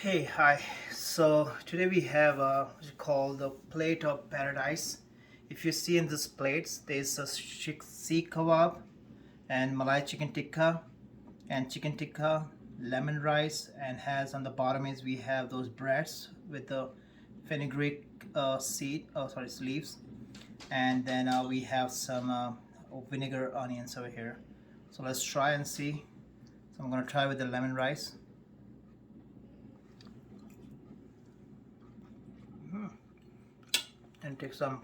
Hey, hi. So today we have what you call the plate of paradise. If you see in this plates, there's a Seekh kebab and Malai chicken tikka and chicken tikka, lemon rice, and has on the bottom is we have those breads with the fenugreek sleeves, and then we have some vinegar onions over here. So let's try and see. So I'm gonna try with the lemon rice. And take some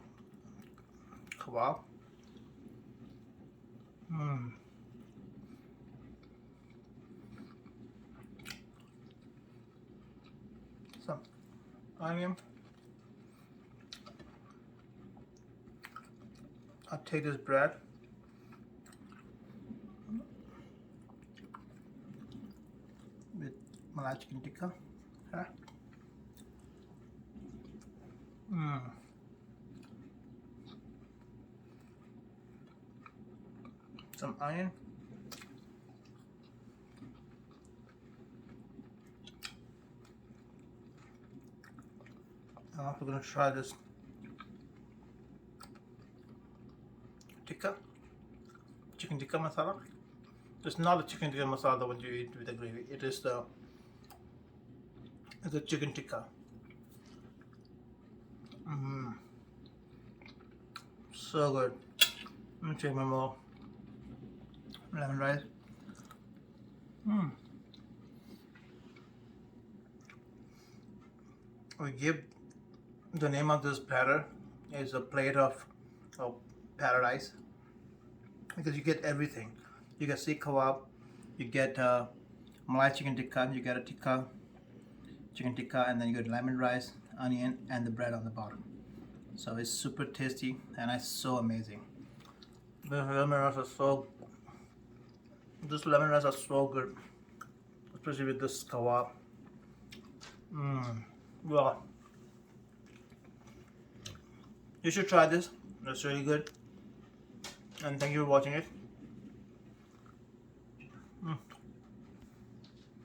kebab. Mm. Some onion. I'll take this bread. With Malai chicken tikka. Okay. Mm. Some onion. We're gonna try this tikka, chicken tikka masala. It's not the chicken tikka masala that you eat with the gravy. It is the chicken tikka. Mm. So good. Let me take my more lemon rice. Mm. We give the name of this platter is a plate of paradise because you get everything. You get Seekh kebab, you get Malai chicken tikka, you get a tikka, chicken tikka, and then you get lemon rice, onion, and the bread on the bottom. So it's super tasty and it's so amazing. This lemon rice is so good, especially with this kebab. Well, you should try this. It's really good. And thank you for watching it.